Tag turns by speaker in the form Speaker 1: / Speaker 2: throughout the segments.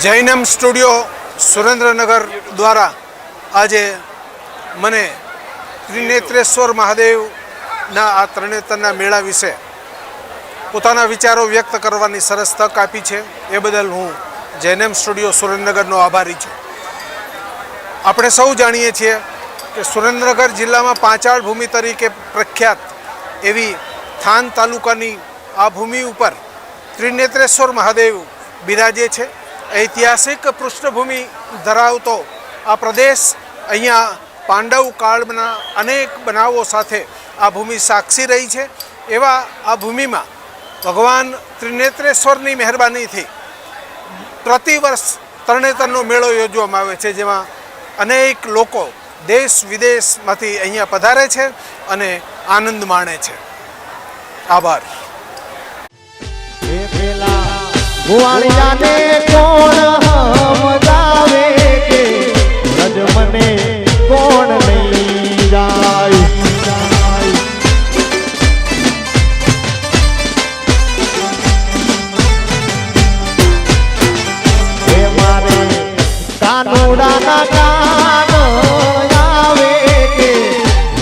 Speaker 1: Jainam studio Surendranagar દ્વારા આજે મને ત્રિનેત્રેશ્વર મહાદેવના આ તરણેતરના મેળા વિશે પોતાના વિચારો વ્યક્ત કરવાની સરસ તક આપી છે. એ બદલ હું જૈનમ સ્ટુડિયો સુરેન્દ્રનગરનો આભારી છું. આપણે સૌ જાણીએ છીએ કે સુરેન્દ્રનગર જિલ્લામાં પાંચાળ ભૂમિ તરીકે પ્રખ્યાત એવી થાન તાલુકાની આ ભૂમિ ઉપર ત્રિનેત્રેશ્વર મહાદેવ બિરાજે છે. ઐતિહાસિક પૃષ્ઠભૂમિ ધરાવતો આ પ્રદેશ અહીંયા પાંડવ કાળના અનેક બનાવો સાથે આ ભૂમિ સાક્ષી રહી છે. એવા આ ભૂમિમાં ભગવાન ત્રિનેત્રેશ્વરની મહેરબાનીથી પ્રતિવર્ષ તરણેતરનો મેળો યોજવામાં આવે છે, જેમાં અનેક લોકો દેશ વિદેશમાંથી અહીંયા પધારે છે અને આનંદ માણે છે. આભાર.
Speaker 2: ગુવાળિયાને કોણ સમજાવે કે રજ મને કોણ નહીં જાય. હે મારે કાનુડાના કાન આવે કે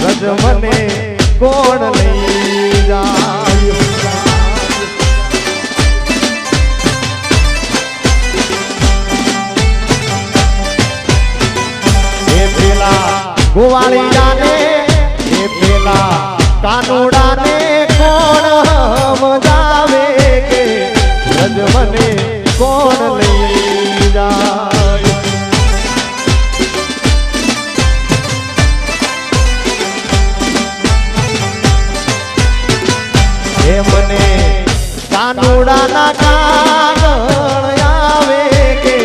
Speaker 2: રજ મને કોણ નહીં જાય. ગોવાળિયાને એ પેલા કાનુડાને કોણ સમજાવે કે રજ મને કોણ લઈ જાય. એ મને કાનુડાના કાગળ આવે કે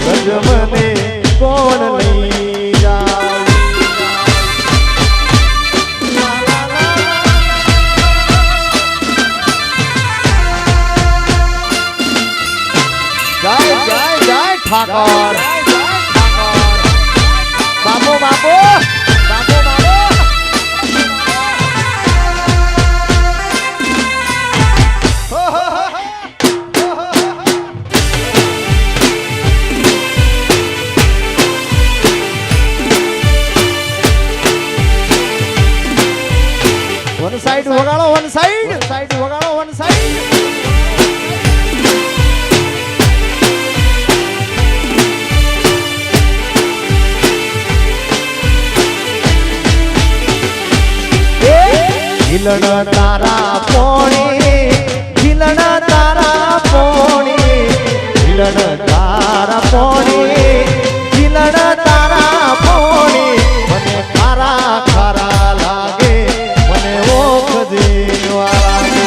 Speaker 2: રજ મને કોણ લઈ જાય. ઠાકોર બાપો બાપો બાપો બાપો વન સાઈડ વગાડો, વન સાઈડ સાઈડ વગાડો, વન સાઈડ. ઝીલણ તારા પોણી, ઝીલણ તારા પોણી, ઝીલણ તારા પોણી, ઝીલણ તારા પોણી. મને ખારા ખારા લાગે, મને ઓખ જેવા લાગે.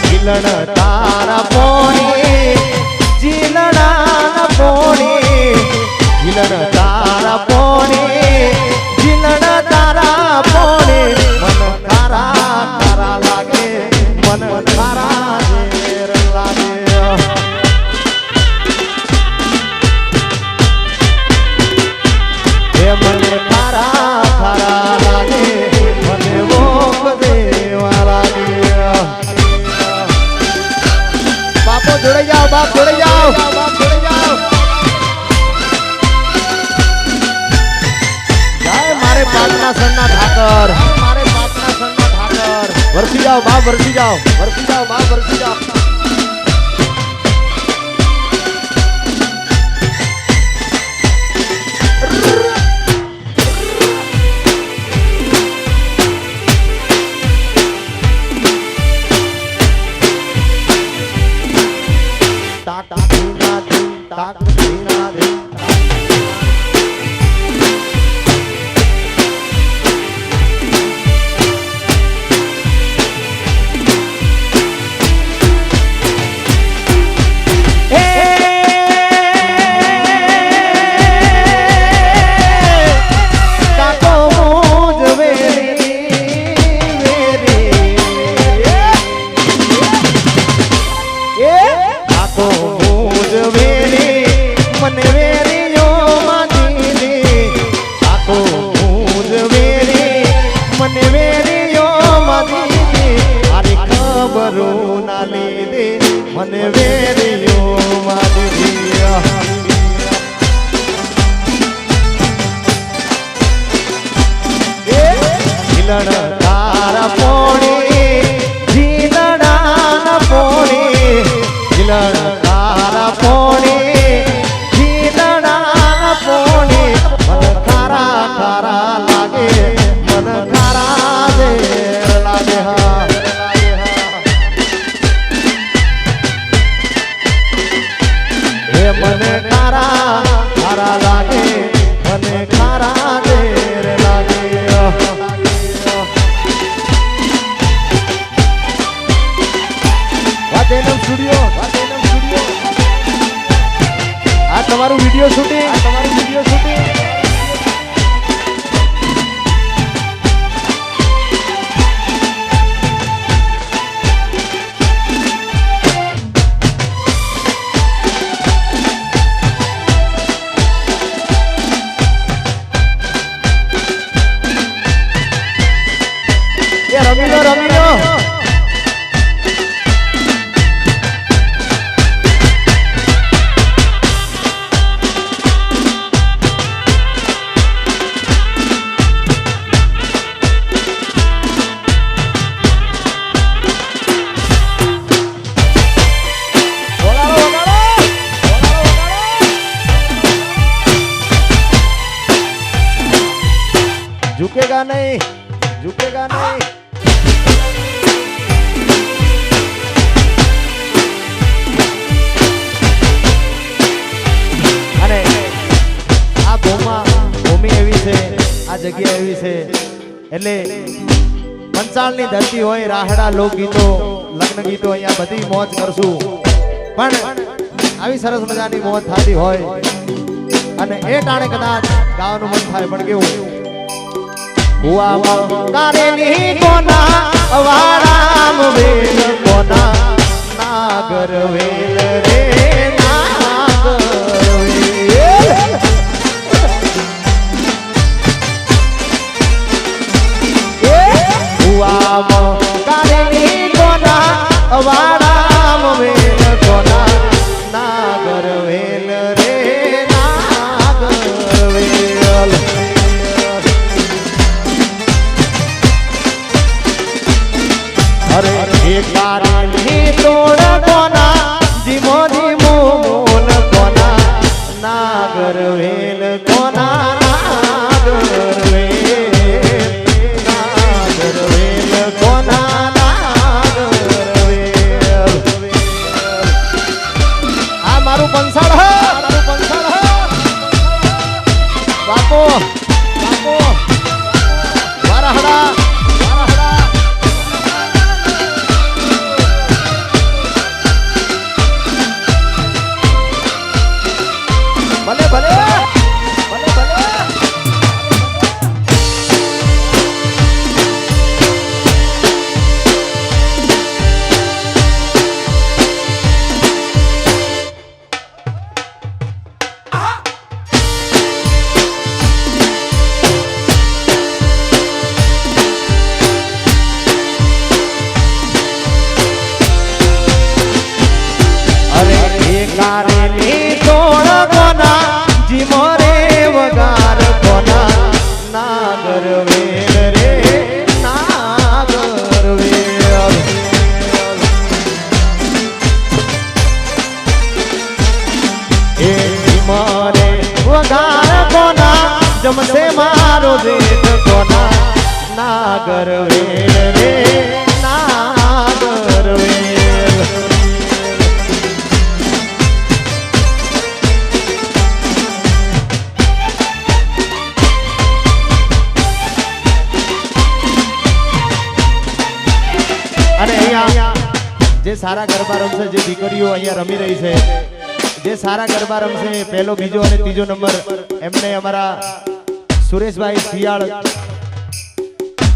Speaker 2: ઝીલણ તારા પોણી, ઝીલણ પોણી, ઝીલણ તારા પોણી, ઝીલણ તારા પોણી. મન ખારા ખારા લાગે, મન ખારા ઝેર લાગે. હે મને ખારા ખારા લાગે, મને ઓખ દેવા લાગે. બાપો જોડાઈ જાઓ, બાપ જોડાઈ જાઓ, બાપ જોડાઈ જાઓ. પાટના સરના ઠાકર, મારે પાટના સરના ઠાકર. વરસી જાઓ બાપ, વરસી જાઓ, વરસી જાઓ બાપ, વરસી જાઓ. તાક ધીના ધીન, તાક ધીના ધીન. મને વેરિયો મારી જીલણ તારા પોણી જીલણા પોણી જીલણ તારા પોણી જીલણા પોણી મન ખારા ખારા લાગે મન ખારા ઝેર લાગે હા એ મને ખારા ખારા લાગે મને ખારા ઝેર લાગે વાદેનમ સ્ટુડિયો આ તમારું વિડિયો શૂટિંગ રમી લો झुकेगा नहीं અને આ ભૂમિ એવી છે આ જગ્યા એવી છે એટલે પંચાળની ધરતી હોય રાહડા લોકગીતો લગ્ન ગીતો અહીંયા બધી મોજ કરશું પણ આવી સરસ મજાની મોજ થતી હોય અને એ ટાણે કદાચ ગાવાનું મન થાય પણ કેવું હુઆ કારેલી કોના અવારામ વેલ કોના નાગર વેલ રે નાગર વેલ હુઆ કારેલી કોના અવારામ વેલ કોના નાગર વેલ રે નાગર વેલ अरे कारेली तोड़ कोना जीमो जीमो मोल कोना नागर वेल कोना नागर वेल कोना नागर वेल आ मारू पंसाड़ है बापो वाराहड़ा भले भले भले भले अरे कारेली तोड़ कोना जीमोरे वगार कोना नागर वेल रे नागर वेल ए जीमोरे वगार कोना जमसे मारो देत कोना नागर वेल रे नागर वेल અને અહીંયા જે સારા ગરબા રમશે જે દીકરીઓ અહીંયા રમી રહી છે જે સારા ગરબા રમશે પહેલો બીજો અને ત્રીજો નંબર એમને અમારા સુરેશભાઈ શિયાળ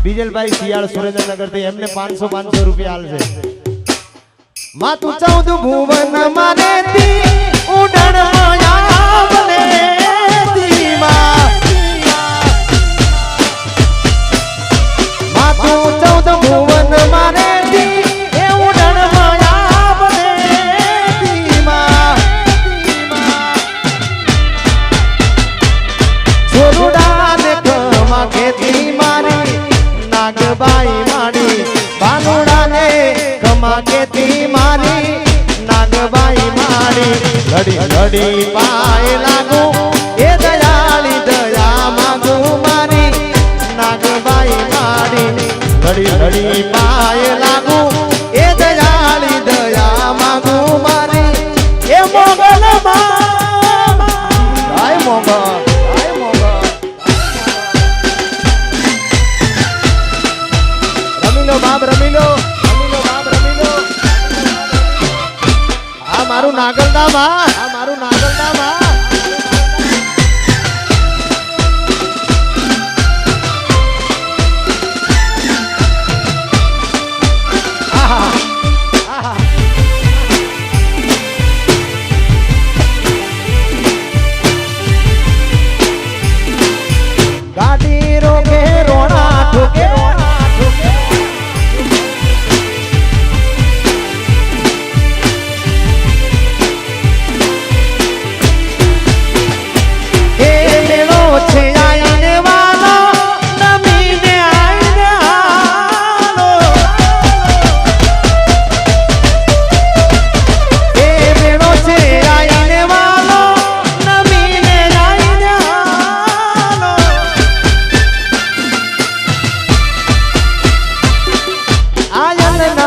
Speaker 2: બીજલભાઈ શિયાળ સુરેન્દ્રનગર થી એમને 500 રૂપિયા આલશે માતું 14 ભુવન માનેતી ઉડણ માયા બને દીવા માતું 14 ભુવન માનેતી એ ઉડણ માયા બને ઘડી ઘડી પાય લાગુ એ દયાળી દયા માંગુ મારી નાગબાઈ મારી ઘડી ઘડી પાય લાગુ એ દયાળી દયા માંગુ મારી એ મોગલ માં હાય મોગલ બાપ રમી લો બાપ રમી લો આ મારું નાગલડા માં આ મારું નાગલડા માં ગાડી રોકે રોણા ઠોકે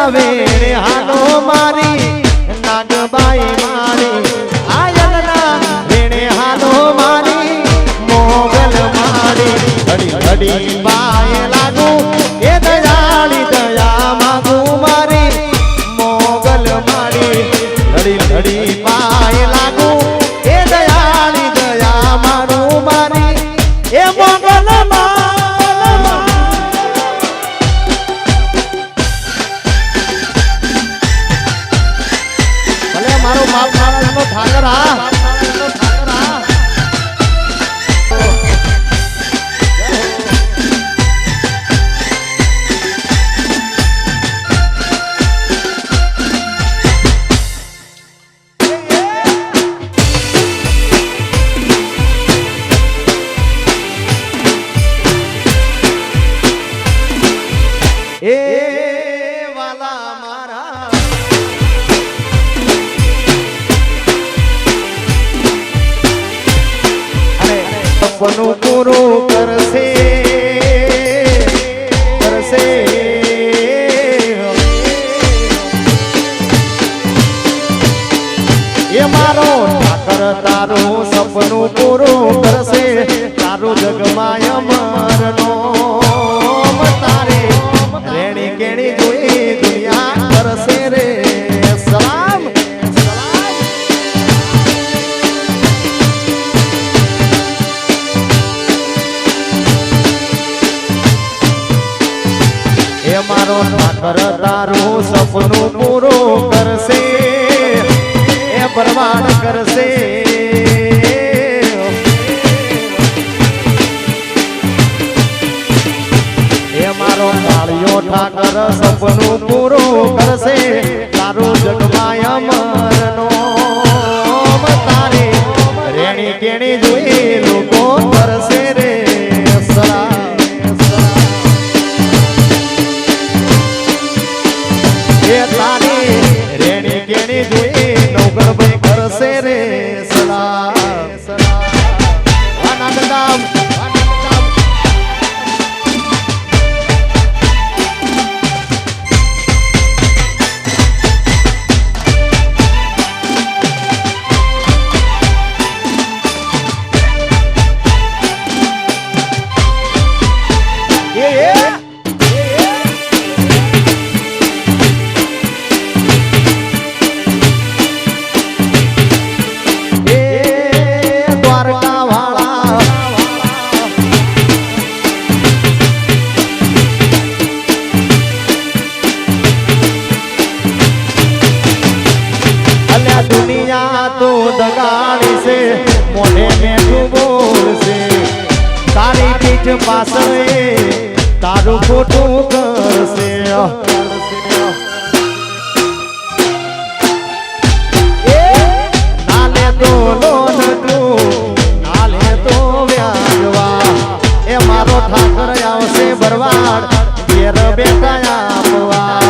Speaker 2: વેણે હાલો મારી નાગબાઈ મારી આયલના વેણે હાલો મારી મોગલ મારી ઘડી ઘડી બાય લાગુ એ દયાળી દયા માંગુ મારી મોગલ મારી ઘડી ઘડી બાય લાગુ એ દયાળી દયા મારું મારી એ મોગલ મારો બાપ મારાનો ઠાકર આ એ વાલા મારા સપનું પૂરું કરશે કરશે એ મારો ઠાકર તારું સપનું પૂરું કરશે તારું જગમાં અમરનો તારે રેણી કેણી જોઈ દુનિયા કરશે રે સલામ મારો ઠાકર તારું સપનું પૂરું કરશે એ પરવાન કરશે એ મારો કાળિયો ઠાકર સપનું પૂરું કરશે તારું જગમાં અમરનો તારે રેણી કેણી જોઈ લોકો કરશે રે સરા તારી રેણી કેણી જોઈ નવગણભાઈ કરશે રે સલા નાગદામ દુનિયા તો દગાડી છે મોઢે મેઠું બોલશે તારી પીઠ પાછળ તારું ખોટું કરશે નાલે તો લોન તું નાલે તો વ્યાજવા એ મારો ઠાકર આવશે ભરવાડ ઘેર બેટા આપવા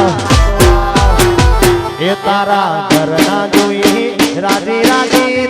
Speaker 2: એ તારા ઘરના જોઈ રાજી રાજી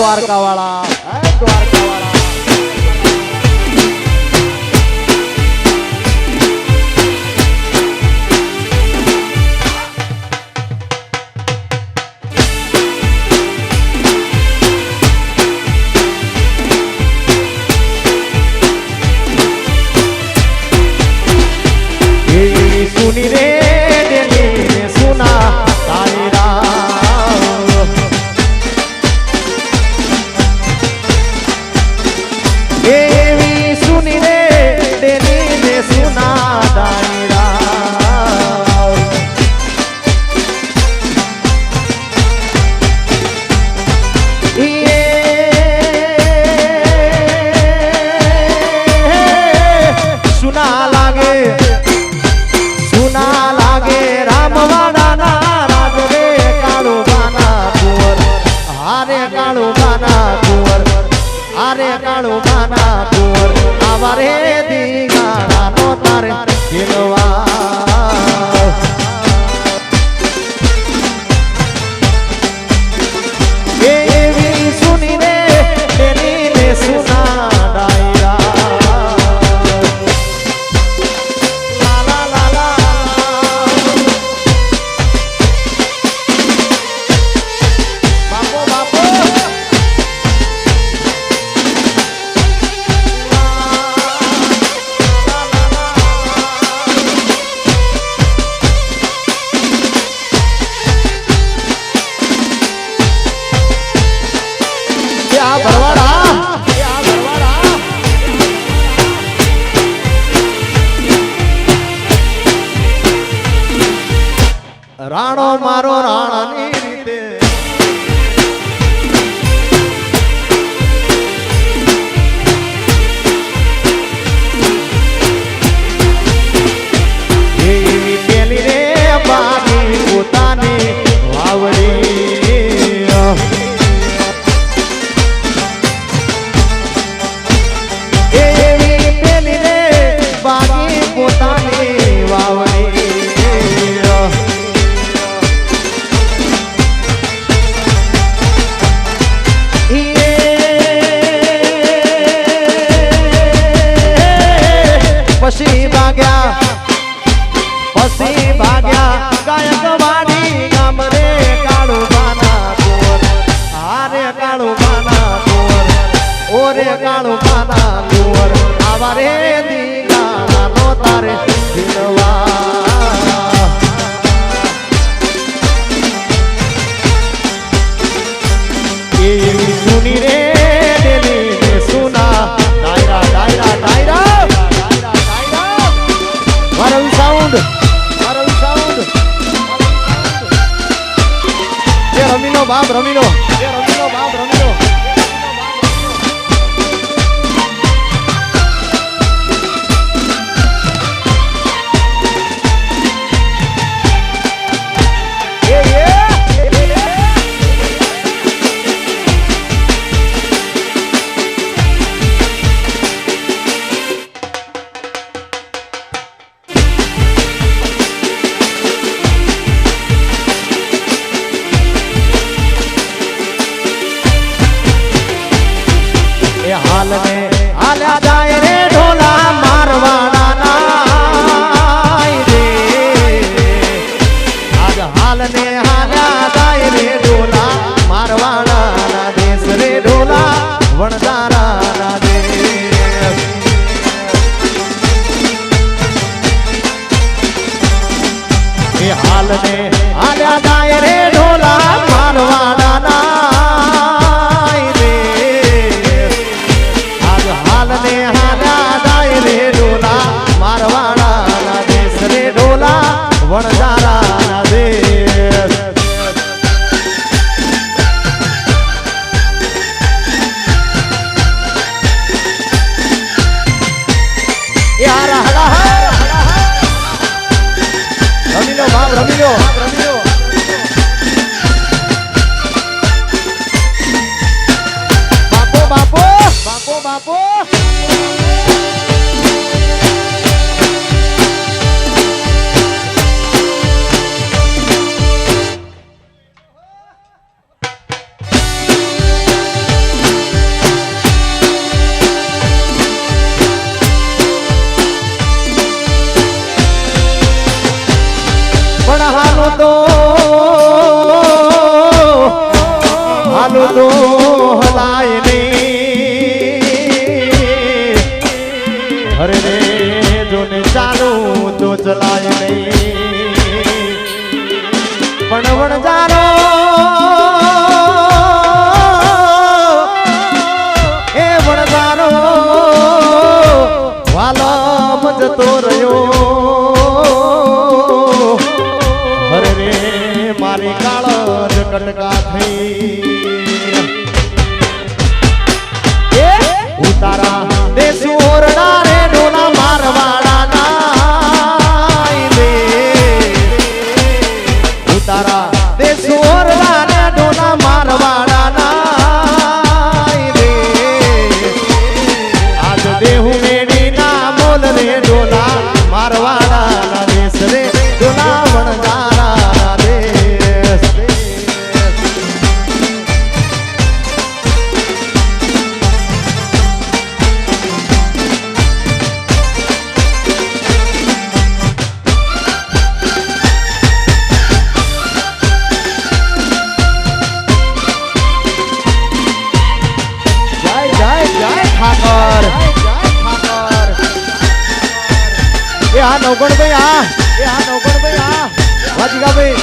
Speaker 2: દ્વારકા વાળા દ્વારકા વાળા સુની રે દેલી સુના તારી રાવ એવી સુની રે દેલી સુના તારી રાવ સુના લાગે સુના લાગે રામવાડાના રાજ રે કાળુબાના કુંવર હારે કાળુબાના કુંવર હારે કાળુબાના કુંવર આવા રે દીગાડાનો તારે ખેલવા એવી સુની રે તેની ને સુના ડાયરા રાણો મારો રાણાની રીતે એવી પેલી રે બાની પોતાની વાવડી એવી પેલી રે બાની પોતાની વાવડી પછી ભાગ્યા ગાયકવાડી ગામ રે કાળુબાના કુંવર હારે કાળુબાના કુંવર ઓરે કાળુબાના કુંવર આવા રે દીગાડાનો તારે દિલવા એવી સુની રે દેલી સુના ડાયરા ડાયરા ડાયરા મારું સાઉન્ડ એ રમીનો બાપ રમીનો બાપ રમીનો हाल में आला जाए रे ढोला मारवाड़ा रे आज हाल ने आला जाए रे ढोला मारवाड़ा देश रे ढोला वणदारा देश ये हाल ने आला जाए रे ढोला मारवाड़ा हाल ने हाल કટકા થઈ ઉતારા દેશુ ઓરડા રે ડોલા મારવાડા ના રે ઉતારા દેશુ ઓરડા રે ડોલા મારવાડા ના રે આજ દેહુ મેડી ના બોલ રે ડોલા મારવાડા ના દેશ રે ડોલા વણજારા ના દેશ નવગણ ભાઈ આ નવગણ ભાઈ આ વાજીગા ભાઈ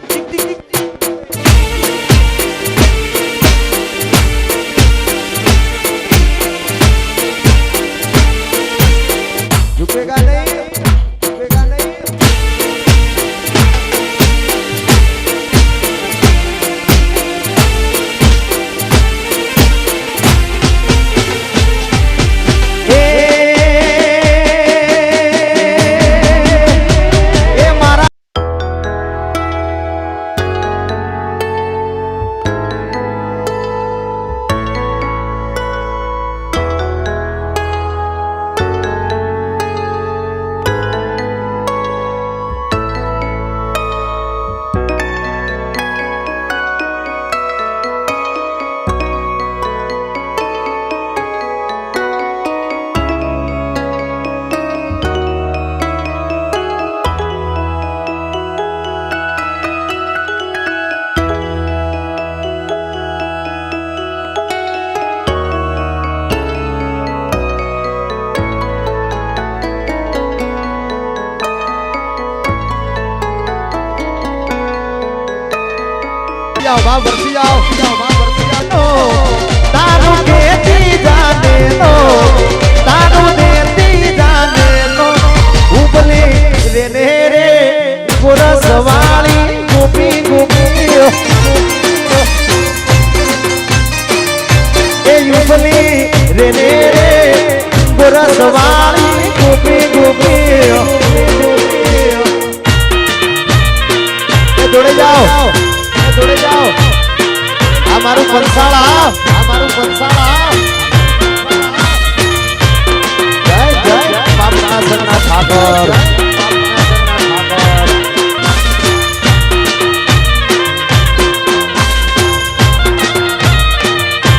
Speaker 2: ટીક ટીક ટીક झुकेगा नहीं जाओ बरसी जाओ तारू देती जाने दो तारू देती जाने दो उबले रेने रे पुरस वाली गोपी गोपी ए उबली रेने रे पुरस वाली गोपी गोपी जोड़े जाओ हमारू पंसाला जय जय बापना सन्ना ठाकर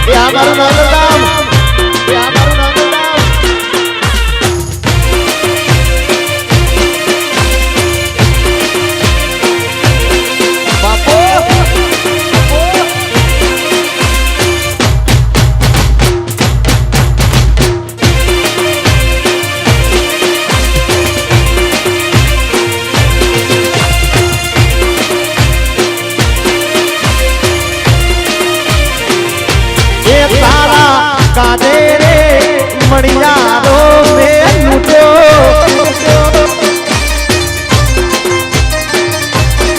Speaker 2: ये हमारू नागरदाम मणियारो में लूटो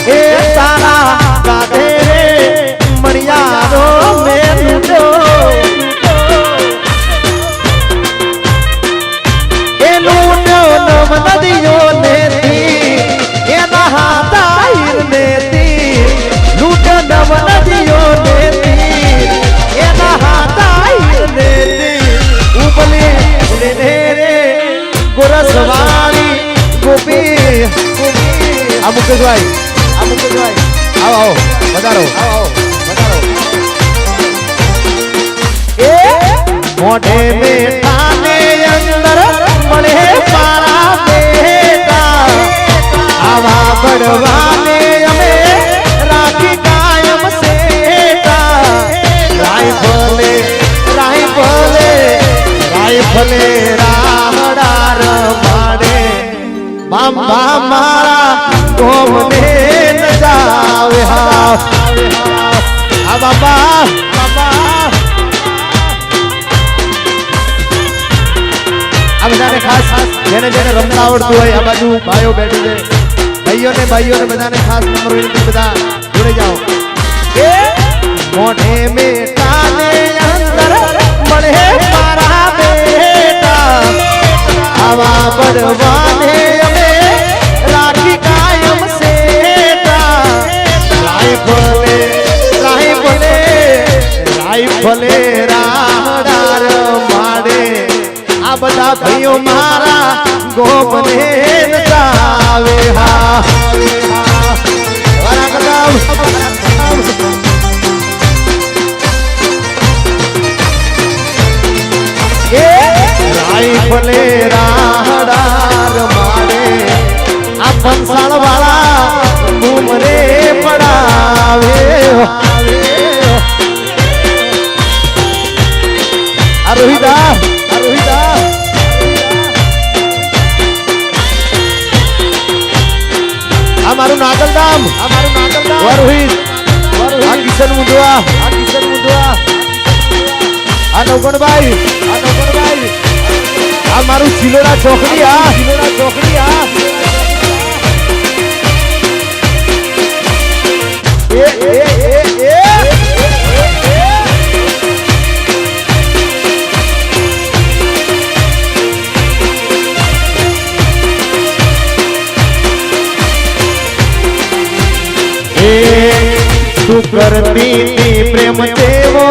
Speaker 2: ए तारा गाधे रे मणियारो में लूटो ए लूटो नव नदियों ने दी ए नहाताइर ने दी लूटो नव नदियों ने दी ए नहाताइर ने दी उबले रे रे गोरस वाली गोपी मुकेश भाई आओ बतारो मोटे में थाने अंदर मड़े पारा बेटा आवा बढ़वाने हमें राखी कायम सेटा राइफले रामडार मारे बाबा मारा घूमने न जावे हा बाबा આ બધાને ખાસ જેને જેને રમતા આવડતું હોય આ બાજુ ભાઈઓ બેઠી છે ભાઈઓને ભાઈઓને બધાને ખાસ નંબર વિનંતી, બધા જોડે જાઓ. મોઢે બેટા ને અંદર મળે મારા બેટા, આવા બળવાને અમે રાખી કાયમ સેટા. રાઈફલે રાડાર માડે, આ બધા ભાઈઓ મારા ગોમને નચાવે. હા વારા કદમ રાઈફલે રાડાર માડે, આ પંસાળ વાળા ઉમરે પડાવે. આ રોહિતા આ મારું નાગલધામ રોહિત, આ કિશન મુંદવા, આ નવગણભાઈ, આ મારું ચિલોડા ચોકડી, તું કરતી પ્રેમ તેવો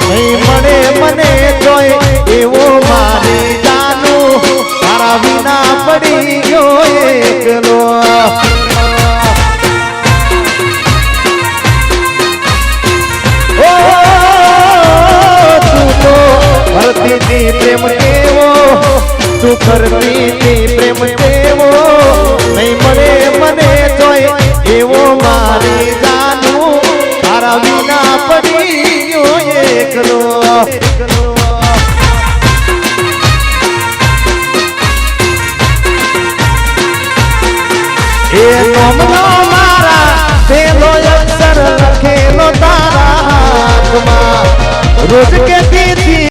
Speaker 2: નહીં મળે મને જોઈ એવો, મારી જાનું તારા વિના પડી ગયો એકલો. તું તો કરતી પ્રેમ તેવો, તું કરતી પ્રેમ તેવો નહીં મળે મને જોઈ એવો, મારી જાનું તારા વિના પડી ગયો એકલો. એ નોમનો મારા પેલો અક્ષર લખેલો તારા હાથમાં, રોજ કે